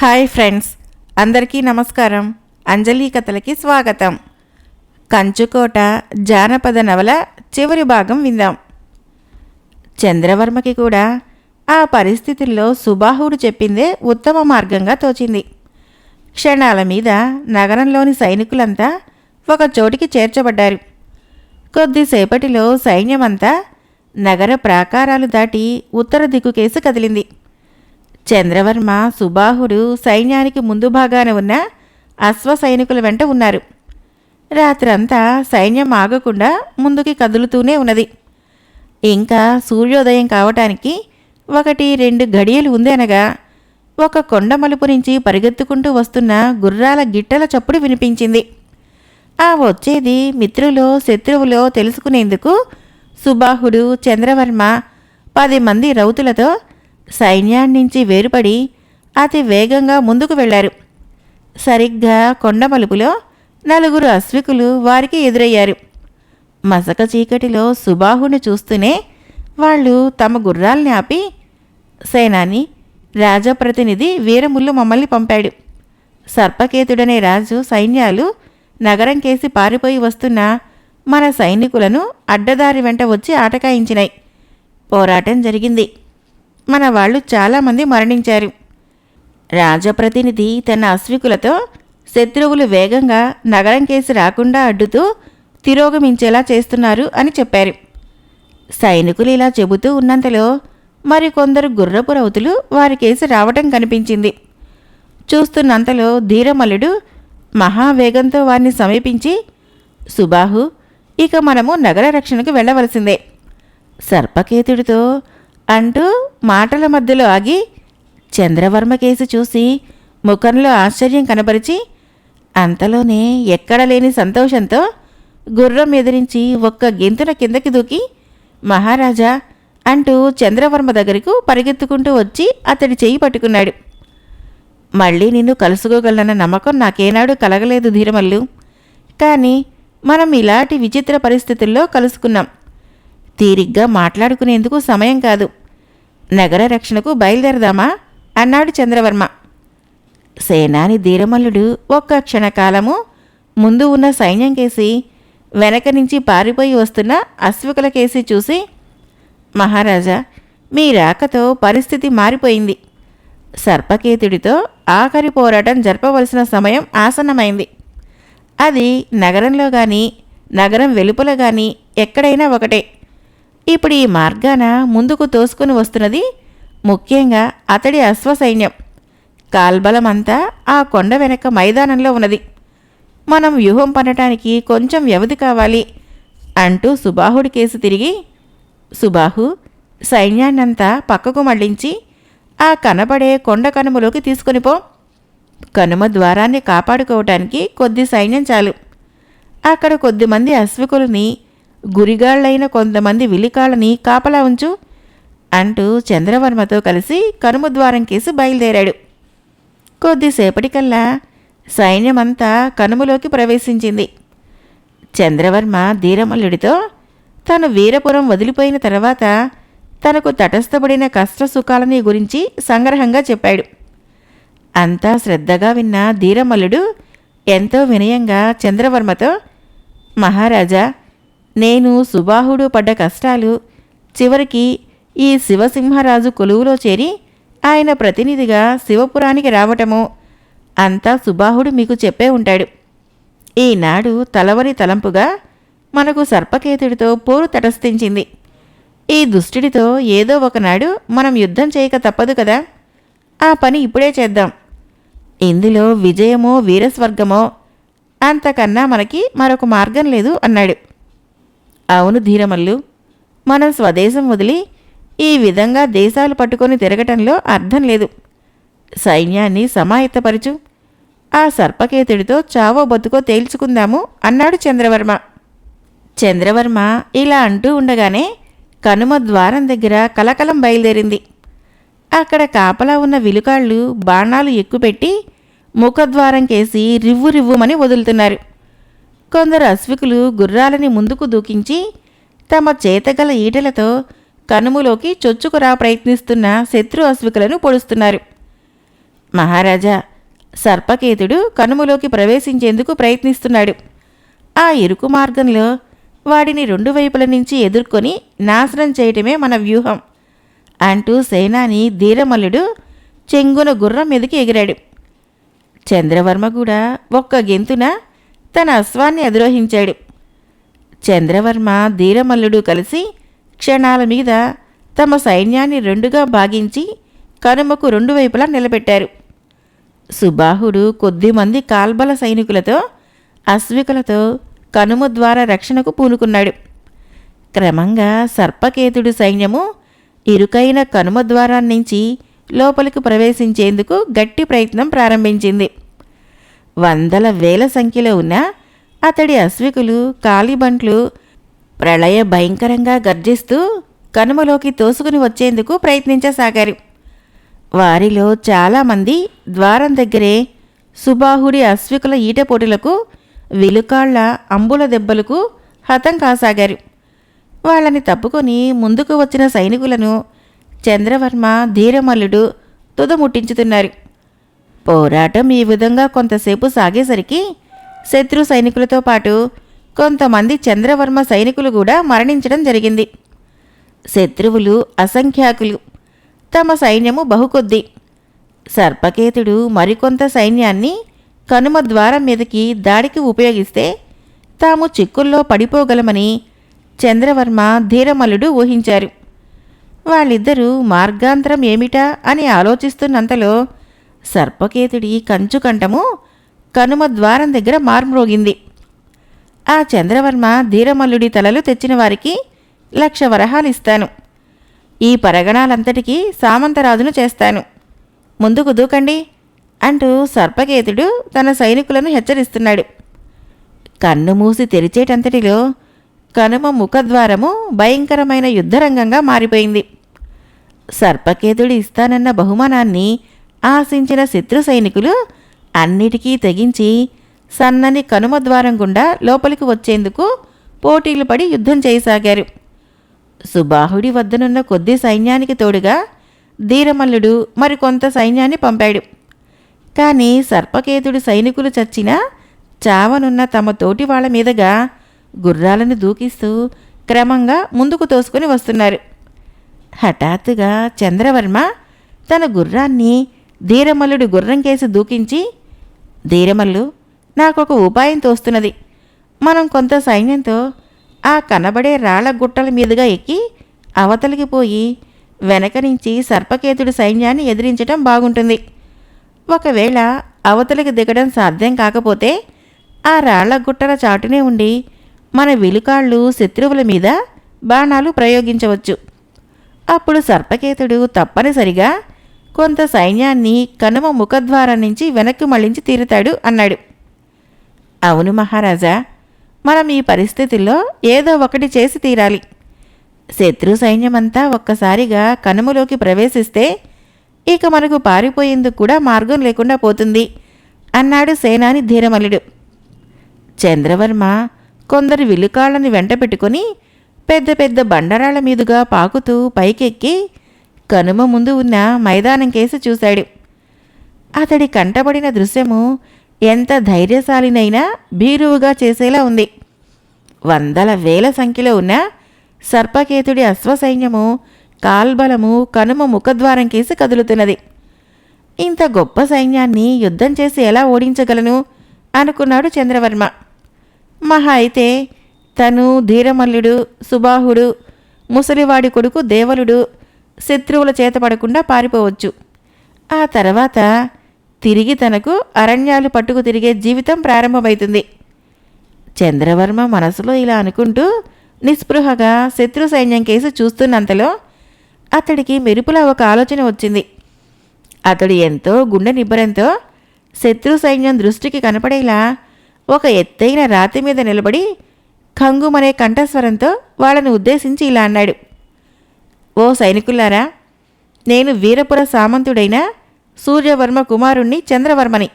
Hi friends, అందరికీ నమస్కారం. అంజలి కథలకి స్వాగతం. కంచుకోట జానపద నవల చివరి భాగం విందాం. చంద్రవర్మకి కూడా ఆ పరిస్థితుల్లో సుబాహుడు చెప్పిందే ఉత్తమ మార్గంగా తోచింది. క్షణాల మీద నగరంలోని సైనికులంతా ఒక చోటికి చేర్చబడ్డారు. కొద్దిసేపటిలో సైన్యమంతా నగర ప్రాకారాలు దాటి ఉత్తర దిక్కుకేసి కదిలింది. చంద్రవర్మ, సుబాహుడు సైన్యానికి ముందు భాగాన ఉన్న అశ్వ సైనికుల వెంట ఉన్నారు. రాత్రంతా సైన్యం ఆగకుండా ముందుకి కదులుతూనే ఉన్నది. ఇంకా సూర్యోదయం కావటానికి 1-2 గడియలు ఉందనగా ఒక కొండ మలుపు నుంచి పరిగెత్తుకుంటూ వస్తున్న గుర్రాల గిట్టల చప్పుడు వినిపించింది. ఆ వచ్చేది మిత్రులో శత్రువులో తెలుసుకునేందుకు సుబాహుడు, చంద్రవర్మ 10 మంది రౌతులతో సైన్యాన్నించి వేరుపడి అతి వేగంగా ముందుకు వెళ్లారు. సరిగ్గా కొండ మలుపులో 4 అశ్వికులు వారికి ఎదురయ్యారు. మసక చీకటిలో సుబాహుని చూస్తూనే వాళ్ళు తమ గుర్రాల్ని ఆపి, సేనాని, రాజప్రతినిధి వీరముల్లు మమ్మల్ని పంపాడు. సర్పకేతుడనే రాజు సైన్యాలు నగరం కేసి పారిపోయి వస్తున్న మన సైనికులను అడ్డదారి వెంట వచ్చి ఆటకాయించినాయి. పోరాటం జరిగింది. మన వాళ్ళు చాలామంది మరణించారు. రాజప్రతినిధి తన అశ్వికులతో శత్రువులు వేగంగా నగరం కేసి రాకుండా అడ్డుతూ తిరోగమించేలా చేస్తున్నారు అని చెప్పారు. సైనికులు ఇలా చెబుతూ ఉన్నంతలో మరికొందరు గుర్రపు రౌతులు వారి కేసి రావటం కనిపించింది. చూస్తున్నంతలో ధీరమల్లుడు మహావేగంతో వారిని సమీపించి, సుబాహు, ఇక మనము నగర రక్షణకు వెళ్ళవలసిందే. సర్పకేతుడితో అంటూ మాటల మధ్యలో ఆగి చంద్రవర్మ కేసి చూసి ముఖంలో ఆశ్చర్యం కనబరిచి, అంతలోనే ఎక్కడలేని సంతోషంతో గుర్రం ఎదిరించి ఒక్క గెంతున కిందకి దూకి, మహారాజా అంటూ చంద్రవర్మ దగ్గరకు పరిగెత్తుకుంటూ వచ్చి అతడి చెయ్యి పట్టుకున్నాడు. మళ్ళీ నిన్ను కలుసుకోగలనన్న నమ్మకం నాకేనాడు కలగలేదు ధీరమల్లు. కానీ మనం ఇలాంటి విచిత్ర పరిస్థితుల్లో కలుసుకున్నాం. తీరిగ్గా మాట్లాడుకునేందుకు సమయం కాదు. నగర రక్షణకు బయలుదేరదామా అన్నాడు చంద్రవర్మ. సేనాని ధీరమల్లుడు ఒక్క క్షణకాలము ముందు ఉన్న సైన్యం కేసి, వెనక నుంచి పారిపోయి వస్తున్న అశ్వికుల కేసి చూసి, మహారాజా, మీ రాకతో పరిస్థితి మారిపోయింది. సర్పకేతుడితో ఆఖరి పోరాటం జరపవలసిన సమయం ఆసన్నమైంది. అది నగరంలో కానీ నగరం వెలుపల కానీ ఎక్కడైనా ఒకటే. ఇప్పుడు ఈ మార్గాన ముందుకు తోసుకుని వస్తున్నది ముఖ్యంగా అతడి అశ్వసైన్యం. కాల్బలమంతా ఆ కొండ వెనక మైదానంలో ఉన్నది. మనం వ్యూహం పన్నటానికి కొంచెం వ్యవధి కావాలి అంటూ సుబాహుడి కేసు తిరిగి, సుబాహు, సైన్యాన్నంతా పక్కకు మళ్లించి ఆ కనబడే కొండ కనుమలోకి తీసుకొనిపో. కనుమ ద్వారాన్ని కాపాడుకోవటానికి కొద్ది సైన్యం చాలు. అక్కడ కొద్దిమంది అశ్వికులని, గురిగాళ్లైన కొంతమంది విలికాళ్ళని కాపలా ఉంచు అంటూ చంద్రవర్మతో కలిసి కనుమ ద్వారం కేసి బయలుదేరాడు. కొద్దిసేపటికల్లా సైన్యమంతా కనుమలోకి ప్రవేశించింది. చంద్రవర్మ ధీరమల్లుడితో తను వీరపురం వదిలిపోయిన తర్వాత తనకు తటస్థపడిన కష్టసుఖాలని గురించి సంగ్రహంగా చెప్పాడు. అంతా శ్రద్ధగా విన్న ధీరమల్లుడు ఎంతో వినయంగా చంద్రవర్మతో, మహారాజా, నేను సుబాహుడు పడ్డ కష్టాలు, చివరికి ఈ శివసింహరాజు కొలువులో చేరి ఆయన ప్రతినిధిగా శివపురానికి రావటము అంతా సుబాహుడు మీకు చెప్పే ఉంటాడు. ఈనాడు తలవని తలంపుగా మనకు సర్పకేతుడితో పోరు తటస్థించింది. ఈ దుష్టుడితో ఏదో ఒకనాడు మనం యుద్ధం చేయక తప్పదు కదా. ఆ పని ఇప్పుడే చేద్దాం. ఇందులో విజయమో వీరస్వర్గమో అంతకన్నా మనకి మరొక మార్గం లేదు అన్నాడు. అవును ధీరమల్లు, మనం స్వదేశం వదిలి ఈ విధంగా దేశాలు పట్టుకొని తిరగటంలో అర్థం లేదు. సైన్యాన్ని సమాయత్తపరచు. ఆ సర్పకేతుడితో చావో బతుకో తేల్చుకుందాము అన్నాడు చంద్రవర్మ. చంద్రవర్మ ఇలా అంటూ ఉండగానే కనుమ ద్వారం దగ్గర కలకలం బయలుదేరింది. అక్కడ కాపలా ఉన్న విలుకాళ్ళు బాణాలు ఎక్కుపెట్టి ముఖద్వారం కేసి రివ్వు రివ్వుమని వదులుతున్నారు. కొందరు అశ్వికులు గుర్రాలని ముందుకు దూకించి తమ చేతగల ఈటెలతో కనుమలోకి చొచ్చుకురా ప్రయత్నిస్తున్న శత్రు అశ్వికులను పొడుస్తున్నారు. మహారాజా, సర్పకేతుడు కనుమలోకి ప్రవేశించేందుకు ప్రయత్నిస్తున్నాడు. ఆ ఇరుకు మార్గంలో వాడిని 2 వైపుల నుంచి ఎదుర్కొని నాశనం చేయటమే మన వ్యూహం అంటూ సేనాని ధీరమల్లుడు చెంగున గుర్రం మీదకి ఎగిరాడు. చంద్రవర్మ కూడా ఒక్క గెంతున తన అశ్వాన్ని అధిరోహించాడు. చంద్రవర్మ ధీరమల్లుడు కలిసి క్షణాల మీద తమ సైన్యాన్ని 2గా భాగించి కనుమకు 2 వైపులా నిలబెట్టారు. సుబాహుడు కొద్దిమంది కాల్బల సైనికులతో అశ్వికులతో కనుమ ద్వారా రక్షణకు పూనుకున్నాడు. క్రమంగా సర్పకేతుడి సైన్యము ఇరుకైన కనుమ ద్వారాన్నించి లోపలికి ప్రవేశించేందుకు గట్టి ప్రయత్నం ప్రారంభించింది. వందల వేల సంఖ్యలో ఉన్న అతడి అశ్వికులు కాలిబంట్లు ప్రళయ భయంకరంగా గర్జిస్తూ కనుమలోకి తోసుకుని వచ్చేందుకు ప్రయత్నించసాగారు. వారిలో చాలామంది ద్వారం దగ్గరే సుబాహుడి అశ్వికుల ఈటపోటులకు విలుకాళ్ల అంబుల దెబ్బలకు హతం కాసాగారు. వాళ్ళని తప్పుకొని ముందుకు వచ్చిన సైనికులను చంద్రవర్మ ధీరమల్లుడు తుదముట్టించుతున్నారు. పోరాటం ఈ విధంగా కొంతసేపు సాగేసరికి శత్రు సైనికులతో పాటు కొంతమంది చంద్రవర్మ సైనికులు కూడా మరణించడం జరిగింది. శత్రువులు అసంఖ్యాకులు, తమ సైన్యము బహుకొద్ది. సర్పకేతుడు మరికొంత సైన్యాన్ని కనుమ ద్వారం మీదకి దాడికి ఉపయోగిస్తే తాము చిక్కుల్లో పడిపోగలమని చంద్రవర్మ ధీరమల్లుడు ఊహించారు. వాళ్ళిద్దరూ మార్గాంతరం ఏమిటా అని ఆలోచిస్తున్నంతలో సర్పకేతుడి కంచుకంఠము కనుమ ద్వారం దగ్గర మార్మ్రోగింది. ఆ చంద్రవర్మ ధీరమల్లుడి తలలు తెచ్చిన వారికి 1,00,000 వరహాలిస్తాను. ఈ పరగణాలంతటికీ సామంతరాజును చేస్తాను. ముందుకు దూకండి అంటూ సర్పకేతుడు తన సైనికులను హెచ్చరిస్తున్నాడు. కన్ను మూసి తెరిచేటంతటిలో కనుమ ముఖద్వారము భయంకరమైన యుద్ధరంగంగా మారిపోయింది. సర్పకేతుడు ఇస్తానన్న బహుమానాన్ని ఆశించిన శత్రు సైనికులు అన్నిటికీ తెగించి సన్నని కనుమ ద్వారం గుండా లోపలికి వచ్చేందుకు పోటీలు పడి యుద్ధం చేయసాగారు. సుబాహుడి వద్దనున్న కొద్ది సైన్యానికి తోడుగా ధీరమల్లుడు మరికొంత సైన్యాన్ని పంపాడు. కానీ సర్పకేతుడి సైనికులు చచ్చినా చావనున్న తమ తోటి వాళ్ల మీదుగా గుర్రాలను దూకిస్తూ క్రమంగా ముందుకు తోసుకొని వస్తున్నారు. హఠాత్తుగా చంద్రవర్మ తన గుర్రాన్ని ధీరమల్లుడి గుర్రం కేసి దూకించి, ధీరమల్లు, నాకొక ఉపాయం తోస్తున్నది. మనం కొంత సైన్యంతో ఆ కనబడే రాళ్ల గుట్టల మీదుగా ఎక్కి అవతలికి పోయి వెనక నుంచి సర్పకేతుడి సైన్యాన్ని ఎదిరించటం బాగుంటుంది. ఒకవేళ అవతలికి దిగడం సాధ్యం కాకపోతే ఆ రాళ్ల గుట్టల చాటునే ఉండి మన విలుకాళ్ళు శత్రువుల మీద బాణాలు ప్రయోగించవచ్చు. అప్పుడు సర్పకేతుడు తప్పనిసరిగా కొంత సైన్యాన్ని కనుమ ముఖద్వారం నుంచి వెనక్కి మళ్లించి తీరుతాడు అన్నాడు. అవును మహారాజా, మనం ఈ పరిస్థితుల్లో ఏదో ఒకటి చేసి తీరాలి. శత్రు సైన్యమంతా ఒక్కసారిగా కనుమలోకి ప్రవేశిస్తే ఇక మనకు పారిపోయేందుకు కూడా మార్గం లేకుండా పోతుంది అన్నాడు సేనాని ధీరమల్లుడు. చంద్రవర్మ కొందరు విలుకాళ్ళని వెంట పెట్టుకుని పెద్ద పెద్ద బండరాళ్ల మీదుగా పాకుతూ పైకెక్కి కనుమ ముందు ఉన్న మైదానం కేసి చూశాడు. అతడి కంటబడిన దృశ్యము ఎంత ధైర్యశాలినైనా భీరువుగా చేసేలా ఉంది. వందల వేల సంఖ్యలో ఉన్న సర్పకేతుడి అశ్వసైన్యము కాల్బలము కనుమ ముఖద్వారం కేసి కదులుతున్నది. ఇంత గొప్ప సైన్యాన్ని యుద్ధం చేసి ఎలా ఓడించగలను అనుకున్నాడు చంద్రవర్మ. మహా అయితే తను, ధీరమల్లుడు, సుబాహుడు, ముసలివాడి కొడుకు దేవలుడు శత్రువుల చేతపడకుండా పారిపోవచ్చు. ఆ తర్వాత తిరిగి తనకు అరణ్యాలు పట్టుకు తిరిగే జీవితం ప్రారంభమవుతుంది. చంద్రవర్మ మనసులో ఇలా అనుకుంటూ నిస్పృహగా శత్రు సైన్యం కేసి చూస్తున్నంతలో అతడికి మెరుపులా ఒక ఆలోచన వచ్చింది. అతడు ఎంతో గుండె నిబ్బరంతో శత్రు సైన్యం దృష్టికి కనపడేలా ఒక ఎత్తైన రాతి మీద నిలబడి ఖంగుమనే కంఠస్వరంతో వాళ్ళని ఉద్దేశించి ఇలా అన్నాడు. ఓ సైనికులారా, నేను వీరపుర సామంతుడైన సూర్యవర్మ కుమారుణ్ణి చంద్రవర్మని.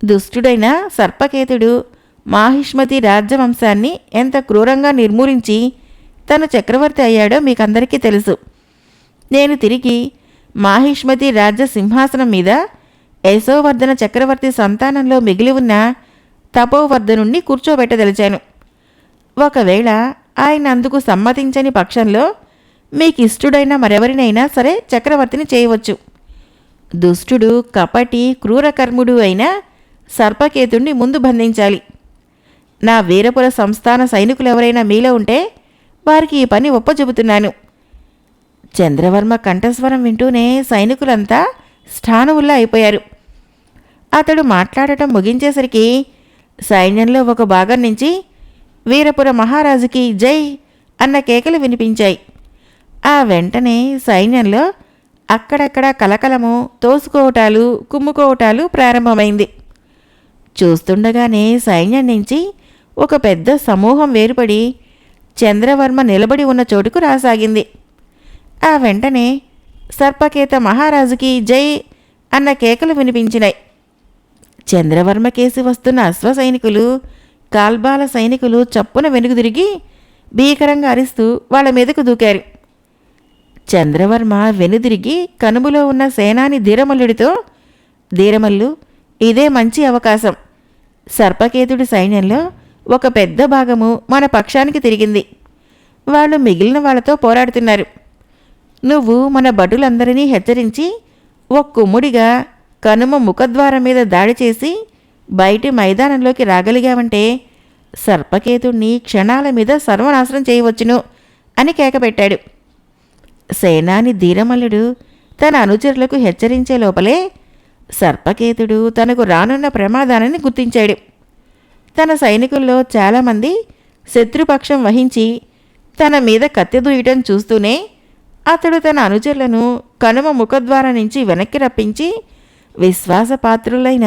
దుష్టుడైన సర్పకేతుడు మాహిష్మతి రాజ్యవంశాన్ని ఎంత క్రూరంగా నిర్మూలించి తను చక్రవర్తి అయ్యాడో మీకందరికీ తెలుసు. నేను తిరిగి మాహిష్మతి రాజ్య సింహాసనం మీద యశోవర్ధన చక్రవర్తి సంతానంలో మిగిలి ఉన్న తపోవర్ధనుణ్ణి కూర్చోబెట్టదలిచాను. ఒకవేళ ఆయన అందుకు సమ్మతించని పక్షంలో మీకిష్టుడైన మరెవరినైనా సరే చక్రవర్తిని చేయవచ్చు. దుష్టుడు, కపటి, క్రూరకర్ముడు అయిన సర్పకేతుణ్ణి ముందు బంధించాలి. నా వీరపుర సంస్థాన సైనికులెవరైనా మీలో ఉంటే వారికి ఈ పని ఒప్పచెబుతున్నాను. చంద్రవర్మ కంఠస్వరం వింటూనే సైనికులంతా స్థానువుల్లా అయిపోయారు. అతడు మాట్లాడటం ముగించేసరికి సైన్యంలో ఒక భాగం నుంచి వీరపుర మహారాజుకి జై అన్న కేకలు వినిపించాయి. ఆ వెంటనే సైన్యంలో అక్కడక్కడ కలకలము, తోసుకోవటాలు, కుమ్ముకోవటాలు ప్రారంభమైంది. చూస్తుండగానే సైన్యం నుంచి ఒక పెద్ద సమూహం వేరుపడి చంద్రవర్మ నిలబడి ఉన్న చోటుకు రాసాగింది. ఆ వెంటనే సర్పకేత మహారాజుకి జై అన్న కేకలు వినిపించినాయి. చంద్రవర్మ కేసి వస్తున్న అశ్వ సైనికులు, కాల్బాల సైనికులు చప్పున వెనుగుదిరిగి భీకరంగా అరిస్తూ వాళ్ళ మీదకు దూకారు. చంద్రవర్మ వెనుదిరిగి కనుములో ఉన్న సేనాని ధీరమల్లుడితో, ధీరమల్లు, ఇదే మంచి అవకాశం. సర్పకేతుడి సైన్యంలో ఒక పెద్ద భాగము మన పక్షానికి తిరిగింది. వాళ్ళు మిగిలిన వాళ్ళతో పోరాడుతున్నారు. నువ్వు మన భటులందరినీ హెచ్చరించి ఒక్కుమ్ముడిగా కనుమ ముఖద్వారం మీద దాడి చేసి బయటి మైదానంలోకి రాగలిగావంటే సర్పకేతుణ్ణి క్షణాల మీద సర్వనాశనం చేయవచ్చును అని కేకపెట్టాడు. సేనాని ధీరమల్లుడు తన అనుచరులకు హెచ్చరించే లోపలే సర్పకేతుడు తనకు రానున్న ప్రమాదాన్ని గుర్తించాడు. తన సైనికుల్లో చాలామంది శత్రుపక్షం వహించి తన మీద కత్తి దూయటం చూస్తూనే అతడు తన అనుచరులను కనుమ ముఖద్వారం నుంచి వెనక్కి రప్పించి విశ్వాసపాత్రులైన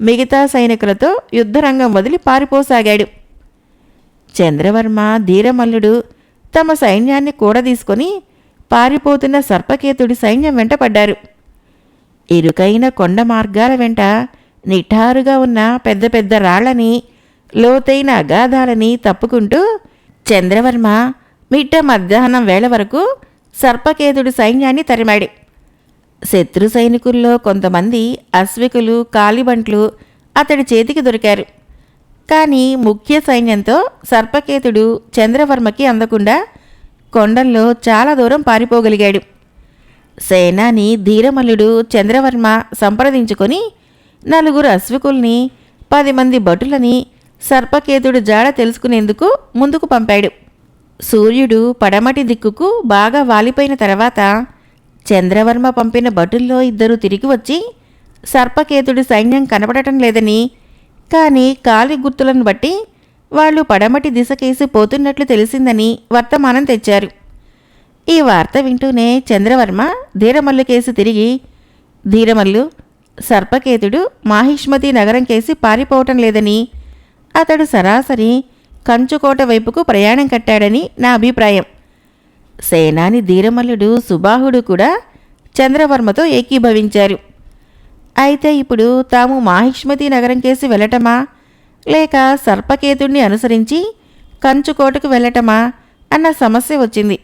మిగతా సైనికులతో యుద్ధరంగం వదిలి పారిపోసాగాడు. చంద్రవర్మ, ధీరమల్లుడు తమ సైన్యాన్ని కూడదీసుకొని పారిపోతున్న సర్పకేతుడి సైన్యం వెంటపడ్డారు. ఇరుకైన కొండ మార్గాల వెంట నిఠారుగా ఉన్న పెద్ద పెద్ద రాళ్లని, లోతైన అగాధాలని తప్పుకుంటూ చంద్రవర్మ మిట్ట మధ్యాహ్నం వేళ వరకు సర్పకేతుడి సైన్యాన్ని తరిమాడు. శత్రు సైనికుల్లో కొంతమంది అశ్వికులు, కాలిబంట్లు అతడి చేతికి దొరికారు. కానీ ముఖ్య సైన్యంతో సర్పకేతుడు చంద్రవర్మకి అందకుండా కొండల్లో చాలా దూరం పారిపోగలిగాడు. సేనాని ధీరమల్లుడు చంద్రవర్మ సంప్రదించుకొని 4 అశ్వికుల్ని, 10 మంది భటులని సర్పకేతుడు జాడ తెలుసుకునేందుకు ముందుకు పంపాడు. సూర్యుడు పడమటి దిక్కుకు బాగా వాలిపోయిన తర్వాత చంద్రవర్మ పంపిన భటుల్లో 2 తిరిగి వచ్చి సర్పకేతుడి సైన్యం కనపడటం లేదని, కానీ కాలి గుర్తులను బట్టి వాళ్ళు పడమటి దిశకేసి పోతున్నట్లు తెలిసిందని వర్తమానం తెచ్చారు. ఈ వార్త వింటూనే చంద్రవర్మ ధీరమల్లు కేసి తిరిగి, ధీరమల్లు, సర్పకేతుడు మాహిష్మతి నగరం కేసి పారిపోవటం లేదని, అతడు సరాసరి కంచుకోట వైపుకు ప్రయాణం కట్టాడని నా అభిప్రాయం. సేనాని ధీరమల్లుడు, సుబాహుడు కూడా చంద్రవర్మతో ఏకీభవించారు. అయితే ఇప్పుడు తాము మాహిష్మతి నగరం కేసి వెళ్ళటమా, లేక సర్పకేతుడిని అనుసరించి కంచుకోటకు వెళ్ళటమా అన్న సమస్య వచ్చింది.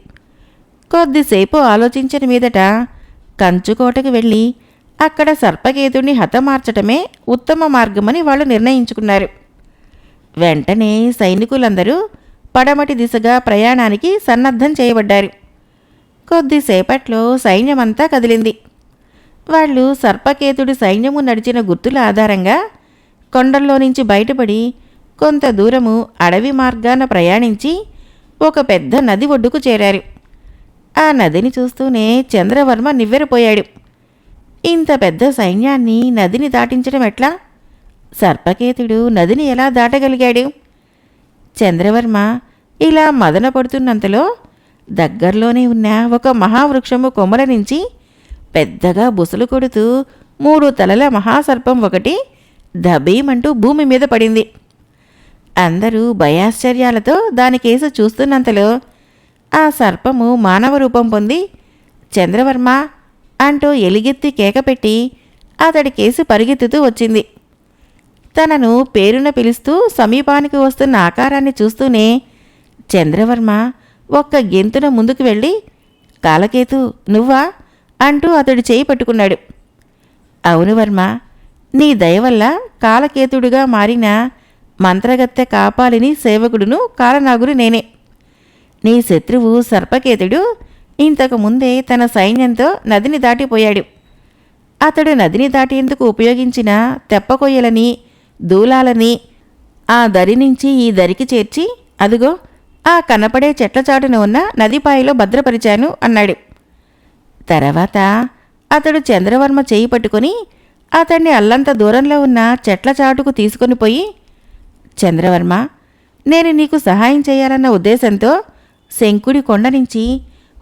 కొద్దిసేపు ఆలోచించిన మీదట కంచుకోటకు వెళ్ళి అక్కడ సర్పకేతుడిని హతమార్చటమే ఉత్తమ మార్గమని వాళ్ళు నిర్ణయించుకున్నారు. వెంటనే సైనికులందరూ పడమటి దిశగా ప్రయాణానికి సన్నద్ధం చేయబడ్డారు. కొద్దిసేపట్లో సైన్యమంతా కదిలింది. వాళ్ళు సర్పకేతుడి సైన్యము నడిచిన గుర్తుల ఆధారంగా కొండల్లో నుంచి బయటపడి కొంత దూరము అడవి మార్గాన ప్రయాణించి ఒక పెద్ద నది ఒడ్డుకు చేరారు. ఆ నదిని చూస్తూనే చంద్రవర్మ నివ్వెరపోయాడు. ఇంత పెద్ద సైన్యాన్ని నదిని దాటించడం ఎట్లా? సర్పకేతుడు నదిని ఎలా దాటగలిగాడు? చంద్రవర్మ ఇలా మదన పడుతున్నంతలో దగ్గరలోనే ఉన్న ఒక మహావృక్షము కొమ్మల నుంచి పెద్దగా బుసలు కొడుతూ 3 తలల మహాసర్పం ఒకటి దబీమంటూ భూమి మీద పడింది. అందరూ భయాశ్చర్యాలతో దానికేసి చూస్తున్నంతలో ఆ సర్పము మానవ రూపం పొంది చంద్రవర్మ అంటూ ఎలిగెత్తి కేకపెట్టి అతడికేసి పరిగెత్తుతూ వచ్చింది. తనను పేరున పిలుస్తూ సమీపానికి వస్తున్న ఆకారాన్ని చూస్తూనే చంద్రవర్మ ఒక్క గెంతున ముందుకు వెళ్ళి, కాలకేతు, నువ్వా అంటూ అతడి చేయి పట్టుకున్నాడు. అవును వర్మ, నీ దయవల్ల కాలకేతుడుగా మారిన మంత్రగత్తె కాపాలిని సేవకుడును కాలనాగురు నేనే. నీ శత్రువు సర్పకేతుడు ఇంతకు ముందే తన సైన్యంతో నదిని దాటిపోయాడు. అతడు నదిని దాటేందుకు ఉపయోగించిన తెప్పకొయ్యలని, దూలాలని ఆ దరి నుంచి ఈ దరికి చేర్చి అదుగో ఆ కనపడే చెట్ల చాటున ఉన్న నదిపాయలో భద్రపరిచాను అన్నాడు. తర్వాత అతడు చంద్రవర్మ చేయి పట్టుకుని అతన్ని అల్లంత దూరంలో ఉన్న చెట్ల చాటుకు తీసుకొని పోయి, చంద్రవర్మ, నేను నీకు సహాయం చేయాలన్న ఉద్దేశంతో శంకుడి కొండ నుంచి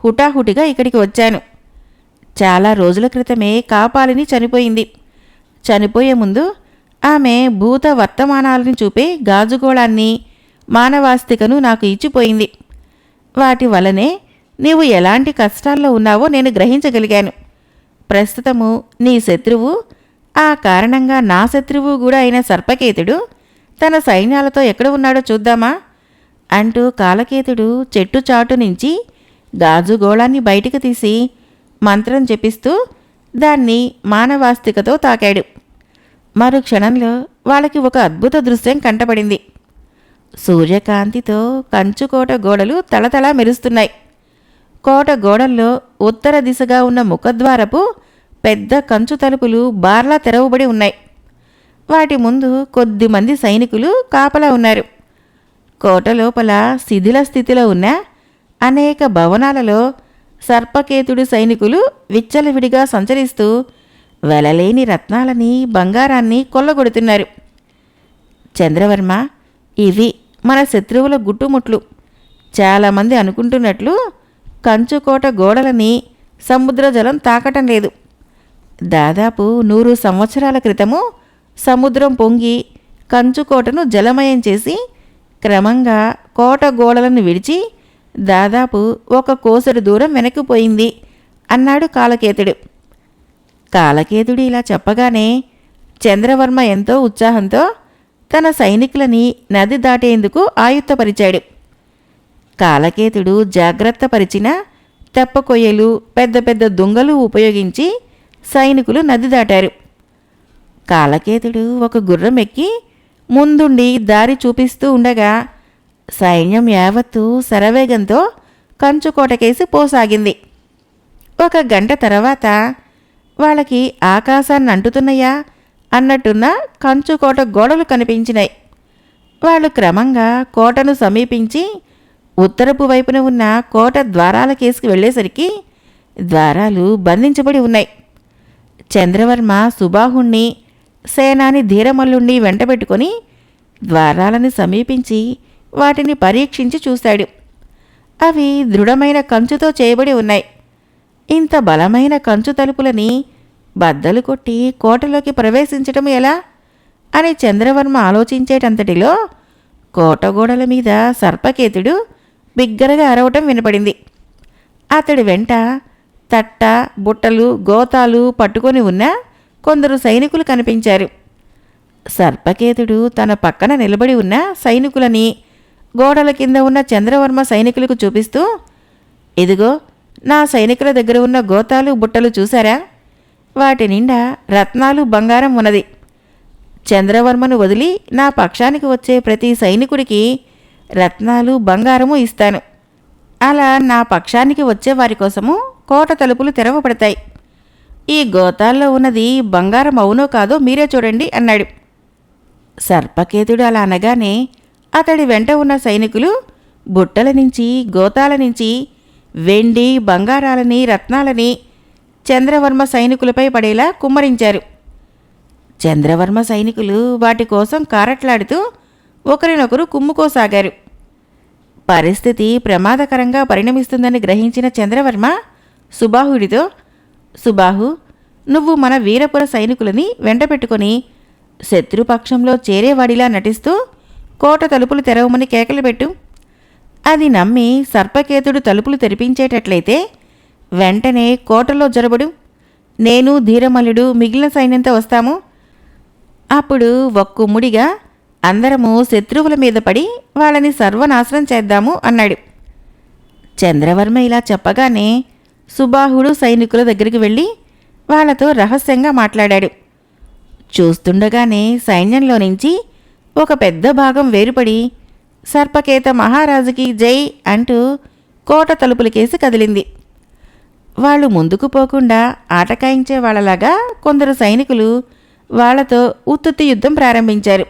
హుటాహుటిగా ఇక్కడికి వచ్చాను. చాలా రోజుల క్రితమే కాపాలిని చనిపోయింది. చనిపోయే ముందు ఆమె భూత వర్తమానాలను చూపే గాజుగోళాన్ని, మానవాస్తికను నాకు ఇచ్చిపోయింది. వాటి వలనే నీవు ఎలాంటి కష్టాల్లో ఉన్నావో నేను గ్రహించగలిగాను. ప్రస్తుతము నీ శత్రువు, ఆ కారణంగా నా శత్రువు కూడా అయిన సర్పకేతుడు తన సైన్యాలతో ఎక్కడ ఉన్నాడో చూద్దామా అంటూ కాలకేతుడు చెట్టు చాటు నుంచి గాజుగోళాన్ని బయటికి తీసి మంత్రం జపిస్తూ దాన్ని మానవాస్తికతో తాకాడు. మరు క్షణంలో వాళ్ళకి ఒక అద్భుత దృశ్యం కంటపడింది. సూర్యకాంతితో కంచుకోట గోడలు తళతళ మెరుస్తున్నాయి. కోట గోడల్లో ఉత్తర దిశగా ఉన్న ముఖద్వారపు పెద్ద కంచు తలుపులు బార్లా తెరవబడి ఉన్నాయి. వాటి ముందు కొద్దిమంది సైనికులు కాపలా ఉన్నారు. కోట లోపల శిథిల స్థితిలో ఉన్న అనేక భవనాలలో సర్పకేతుడి సైనికులు విచ్చలవిడిగా సంచరిస్తూ వెలలేని రత్నాలని, బంగారాన్ని కొల్లగొడుతున్నారు. చంద్రవర్మ, ఇవి మన శత్రువుల గుట్టుముట్లు. చాలామంది అనుకుంటున్నట్లు కంచుకోట గోడలని సముద్ర జలం తాకటం లేదు. దాదాపు 100 సంవత్సరాల క్రితము సముద్రం పొంగి కంచుకోటను జలమయం చేసి క్రమంగా కోట గోడలను విడిచి దాదాపు 1 కోసెడు దూరం వెనక్కిపోయింది అన్నాడు కాలకేతుడు. కాలకేతుడు ఇలా చెప్పగానే చంద్రవర్మ ఎంతో ఉత్సాహంతో తన సైనికులని నది దాటేందుకు ఆయుత్తపరిచాడు. కాలకేతుడు జాగ్రత్త పరిచిన తెప్పకొయ్యలు, పెద్ద పెద్ద దుంగలు ఉపయోగించి సైనికులు నది దాటారు. కాలకేతుడు ఒక గుర్రం ఎక్కి ముందుండి దారి చూపిస్తూ ఉండగా సైన్యం యావత్తు శరవేగంతో కంచుకోటకేసి పోసాగింది. 1 గంట తర్వాత వాళ్ళకి ఆకాశాన్ని అంటుతున్నాయా అన్నట్టున్న కంచుకోట గోడలు కనిపించినాయి. వాళ్ళు క్రమంగా కోటను సమీపించి ఉత్తరపు వైపున ఉన్న కోట ద్వారాలకేసుకు వెళ్ళేసరికి ద్వారాలు బంధించబడి ఉన్నాయి. చంద్రవర్మ సుబాహుణ్ణి, సేనాని ధీరమల్లుణ్ణి వెంటబెట్టుకొని ద్వారాలను సమీపించి వాటిని పరీక్షించి చూశాడు. అవి దృఢమైన కంచుతో చేయబడి ఉన్నాయి. ఇంత బలమైన కంచు తలుపులని బద్దలు కొట్టి కోటలోకి ప్రవేశించటం ఎలా అని చంద్రవర్మ ఆలోచించేటంతటిలో కోటగోడల మీద సర్పకేతుడు బిగ్గరగా అరవటం వినపడింది. అతడి వెంట తట్ట, బుట్టలు, గోతాలు పట్టుకొని ఉన్న కొందరు సైనికులు కనిపించారు. సర్పకేతుడు తన పక్కన నిలబడి ఉన్న సైనికులని గోడల కింద ఉన్న చంద్రవర్మ సైనికులకు చూపిస్తూ, ఇదిగో నా సైనికుల దగ్గర ఉన్న గోతాలు, బుట్టలు చూశారా? వాటి నిండా రత్నాలు, బంగారం ఉన్నది. చంద్రవర్మను వదిలి నా పక్షానికి వచ్చే ప్రతి సైనికుడికి రత్నాలు, బంగారము ఇస్తాను. అలా నా పక్షానికి వచ్చే వారి కోసము కోట తలుపులు తెరవబడతాయి. ఈ గోతాల్లో ఉన్నది బంగారం అవునో కాదో మీరే చూడండి అన్నాడు. సర్పకేతుడు అలా అనగానే అతడి వెంట ఉన్న సైనికులు బుట్టల నుంచి, గోతాల నుంచి వెండి, బంగారాలని, రత్నాలని చంద్రవర్మ సైనికులపై పడేలా కుమ్మరించారు. చంద్రవర్మ సైనికులు వాటి కోసం కారట్లాడుతూ ఒకరినొకరు కుమ్ముకోసాగారు. పరిస్థితి ప్రమాదకరంగా పరిణమిస్తుందని గ్రహించిన చంద్రవర్మ సుబాహుడితో, సుబాహు, నువ్వు మన వీరపుర సైనికులని వెంటపెట్టుకొని శత్రుపక్షంలో చేరేవాడిలా నటిస్తూ కోట తలుపులు తెరవమని కేకలు పెట్టు. అది నమ్మి సర్పకేతుడు తలుపులు తెరిపించేటట్లయితే వెంటనే కోటలో జొరబడు. నేను, ధీరమల్లుడు మిగిలిన సైన్యంతో వస్తాము. అప్పుడు ఒక్కుమ్ముడిగా అందరము శత్రువుల మీద పడి వాళ్ళని సర్వనాశనం చేద్దాము అన్నాడు. చంద్రవర్మ ఇలా చెప్పగానే సుబాహుడు సైనికుల దగ్గరికి వెళ్ళి వాళ్ళతో రహస్యంగా మాట్లాడాడు. చూస్తుండగానే సైన్యంలో నుంచి ఒక పెద్ద భాగం వేరుపడి సర్పకేత మహారాజుకి జై అంటూ కోట తలుపులకేసి కదిలింది. వాళ్ళు ముందుకు పోకుండా ఆటకాయించే వాళ్ళలాగా కొందరు సైనికులు వాళ్లతో ఉత్తుత్తి యుద్ధం ప్రారంభించారు.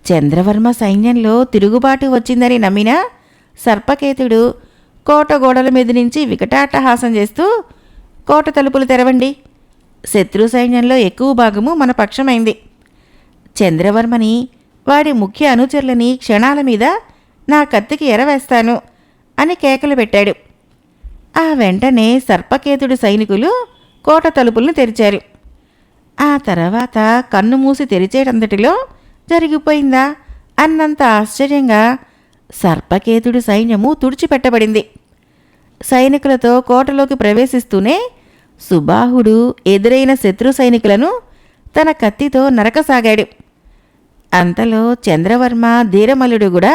చంద్రవర్మ సైన్యంలో తిరుగుబాటు వచ్చిందని నమ్మిన సర్పకేతుడు కోట గోడల మీద నుంచి వికటాట్టహాసం చేస్తూ, కోట తలుపులు తెరవండి, శత్రు సైన్యంలో ఎక్కువ భాగము మన పక్షమైంది, చంద్రవర్మని వాడి ముఖ్య అనుచరులని క్షణాల మీద నా కత్తికి ఎరవేస్తాను అని కేకలు పెట్టాడు. ఆ వెంటనే సర్పకేతుడి సైనికులు కోట తలుపులను తెరిచారు. ఆ తర్వాత కన్ను మూసి తెరిచేటంతటిలో జరిగిపోయిందా అన్నంత ఆశ్చర్యంగా సర్పకేతుడి సైన్యము తుడిచిపెట్టబడింది. సైనికులతో కోటలోకి ప్రవేశిస్తూనే సుబాహుడు ఎదురైన శత్రు సైనికులను తన కత్తితో నరకసాగాడు. అంతలో చంద్రవర్మ ధీరమల్లుడు కూడా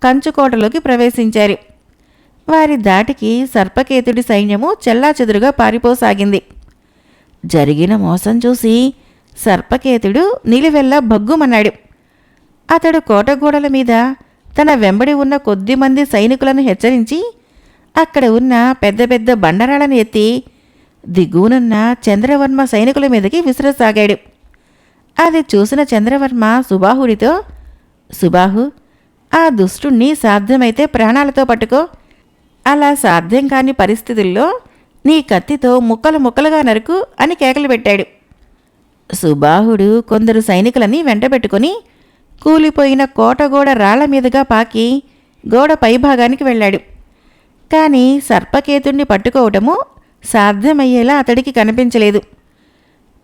కంచుకోటలోకి ప్రవేశించారు. వారి దాటికి సర్పకేతుడి సైన్యము చెల్లాచెదురుగా పారిపోసాగింది. జరిగిన మోసం చూసి సర్పకేతుడు నిలివెల్లా భగ్గుమన్నాడు. అతడు కోటగోడల మీద తన వెంబడి ఉన్న కొద్దిమంది సైనికులను హెచ్చరించి అక్కడ ఉన్న పెద్ద పెద్ద బండరాలను ఎత్తి దిగువనున్న చంద్రవర్మ సైనికుల మీదకి విసిరసాగాడు. అది చూసిన చంద్రవర్మ సుబాహుడితో, సుబాహు, ఆ దుష్టుణ్ణి సాధ్యమైతే ప్రాణాలతో పట్టుకో, అలా సాధ్యం కాని పరిస్థితుల్లో నీ కత్తితో ముక్కలు ముక్కలుగా నరుకు అని కేకలు పెట్టాడు. సుబాహుడు కొందరు సైనికులని వెంటబెట్టుకుని కూలిపోయిన కోటగోడ రాళ్ల మీదుగా పాకి గోడ పైభాగానికి వెళ్ళాడు. కానీ సర్పకేతుణ్ణి పట్టుకోవటము సాధ్యమయ్యేలా అతడికి కనిపించలేదు.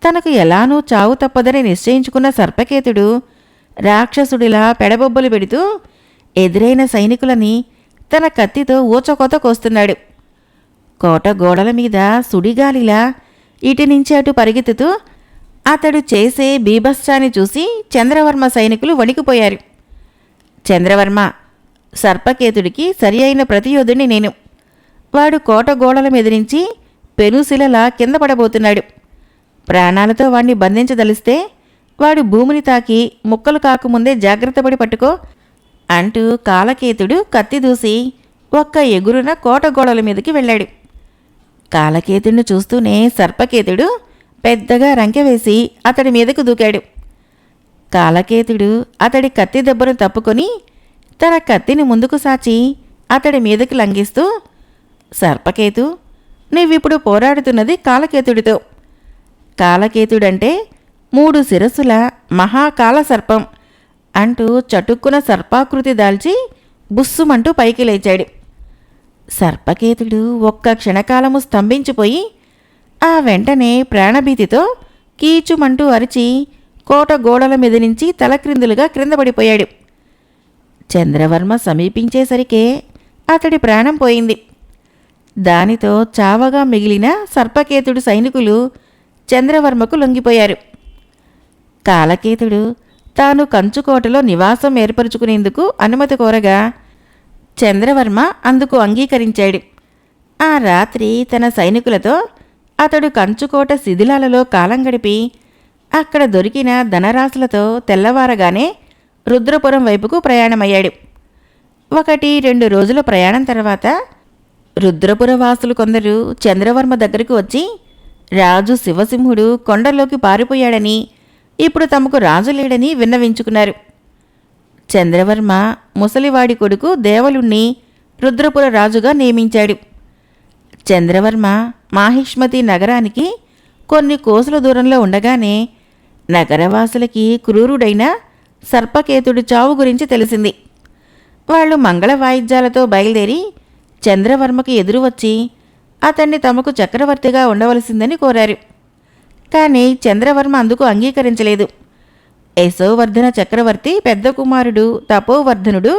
తనకు ఎలానూ చావు తప్పదని నిశ్చయించుకున్న సర్పకేతుడు రాక్షసుడిలా పెడబొబ్బలు పెడుతూ ఎదురైన సైనికులని తన కత్తితో ఊచకోత కోస్తున్నాడు. కోట గోడల మీద సుడిగాలిలా ఇటు నుంచి అటు పరిగెత్తుతూ అతడు చేసే బీభత్సాన్ని చూసి చంద్రవర్మ సైనికులు వణికిపోయారు. చంద్రవర్మ, సర్పకేతుడికి సరి అయిన ప్రతియోధుడిని నేను. వాడు కోట గోడల మీద నుంచి పెనుశిలలా కింద పడబోతున్నాడు. ప్రాణాలతో వాణ్ణి బంధించదలిస్తే వాడు భూమిని తాకి ముక్కలు కాకముందే జాగ్రత్తపడి పట్టుకో అంటూ కాలకేతుడు కత్తి దూసి ఒక్క ఎగురున కోట గోడల మీదకి వెళ్ళాడు. కాలకేతుడిని చూస్తూనే సర్పకేతుడు పెద్దగా రంకెవేసి అతడి మీదకు దూకాడు. కాలకేతుడు అతడి కత్తి దెబ్బను తప్పుకొని తన కత్తిని ముందుకు సాచి అతడి మీదకి లంఘిస్తూ, సర్పకేతు, నీవిప్పుడు పోరాడుతున్నది కాలకేతుడితో. కాలకేతుడంటే 3 శిరస్సుల మహాకాల సర్పం అంటూ చటుక్కున సర్పాకృతి దాల్చి బుస్సుమంటూ పైకి లేచాడు. సర్పకేతుడు ఒక్క క్షణకాలము స్తంభించిపోయి ఆ వెంటనే ప్రాణభీతితో కీచుమంటూ అరిచి కోట గోడల మీద నుంచి తలక్రిందులుగా క్రింద పడిపోయాడు. చంద్రవర్మ సమీపించేసరికే అతడి ప్రాణం పోయింది. దానితో చావగా మిగిలిన సర్పకేతుడు సైనికులు చంద్రవర్మకు లొంగిపోయారు. కాలకేతుడు తాను కంచుకోటలో నివాసం ఏర్పరచుకునేందుకు అనుమతి కోరగా చంద్రవర్మ అందుకు అంగీకరించాడు. ఆ రాత్రి తన సైనికులతో అతడు కంచుకోట శిథిలాలలో కాలం గడిపి అక్కడ దొరికిన ధనరాశులతో తెల్లవారగానే రుద్రపురం వైపుకు ప్రయాణమయ్యాడు. 1-2 రోజుల ప్రయాణం తర్వాత రుద్రపురవాసులు కొందరు చంద్రవర్మ దగ్గరకు వచ్చి రాజు శివసింహుడు కొండలోకి పారిపోయాడని, ఇప్పుడు తమకు రాజు లేడని విన్నవించుకున్నారు. చంద్రవర్మ ముసలివాడి కొడుకు దేవలుణ్ణి రుద్రపుర రాజుగా నియమించాడు. చంద్రవర్మ మాహిష్మతి నగరానికి కొన్ని కోసుల దూరంలో ఉండగానే నగరవాసులకి క్రూరుడైన సర్పకేతుడి చావు గురించి తెలిసింది. వాళ్ళు మంగళ వాయిద్యాలతో బయలుదేరి చంద్రవర్మకు ఎదురు వచ్చి అతన్ని తమకు చక్రవర్తిగా ఉండవలసిందని కోరారు. కానీ చంద్రవర్మ అందుకు అంగీకరించలేదు. యశోవర్ధన చక్రవర్తి పెద్ద కుమారుడు తపోవర్ధనుడు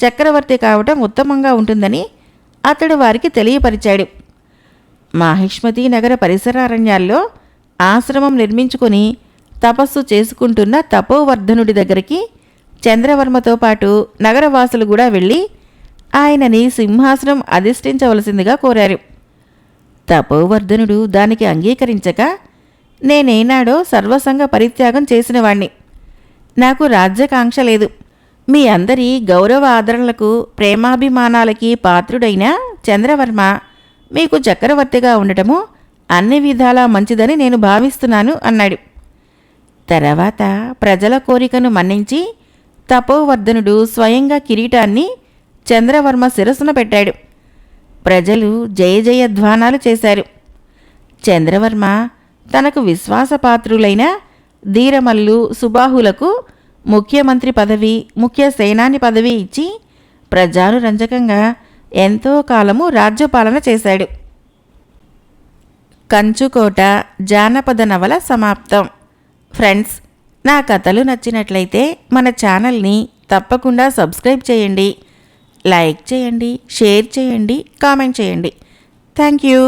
చక్రవర్తి కావటం ఉత్తమంగా ఉంటుందని అతడు వారికి తెలియపరిచాడు. మాహిష్మతి నగర పరిసరారణ్యాల్లో ఆశ్రమం నిర్మించుకొని తపస్సు చేసుకుంటున్న తపోవర్ధనుడి దగ్గరికి చంద్రవర్మతో పాటు నగరవాసులు కూడా వెళ్ళి ఆయనని సింహాసనం అధిష్ఠించవలసిందిగా కోరారు. తపోవర్ధనుడు దానికి అంగీకరించక, నేనేనాడో సర్వసంగ పరిత్యాగం చేసినవాణ్ణి. నాకు రాజ్యకాంక్ష లేదు. మీ అందరి గౌరవ ఆదరణలకు ప్రేమాభిమానాలకి పాత్రుడైన చంద్రవర్మ మీకు చక్రవర్తిగా ఉండటము అన్ని విధాలా మంచిదని నేను భావిస్తున్నాను అన్నాడు. తర్వాత ప్రజల కోరికను మన్నించి తపోవర్ధనుడు స్వయంగా కిరీటాన్ని చంద్రవర్మ శిరస్సున పెట్టాడు. ప్రజలు జయ జయధ్వానాలు చేశారు. చంద్రవర్మ తనకు విశ్వాసపాత్రులైన ధీరమల్లు సుబాహులకు ముఖ్యమంత్రి పదవి, ముఖ్య సేనాని పదవి ఇచ్చి ప్రజానురంజకంగా ఎంతో కాలము రాజ్యపాలన చేశాడు. కంచుకోట జానపద నవల సమాప్తం. ఫ్రెండ్స్, నా కథలు నచ్చినట్లయితే మన ఛానల్ని తప్పకుండా సబ్స్క్రైబ్ చేయండి, లైక్ చేయండి, షేర్ చేయండి, కామెంట్ చేయండి. Thank you.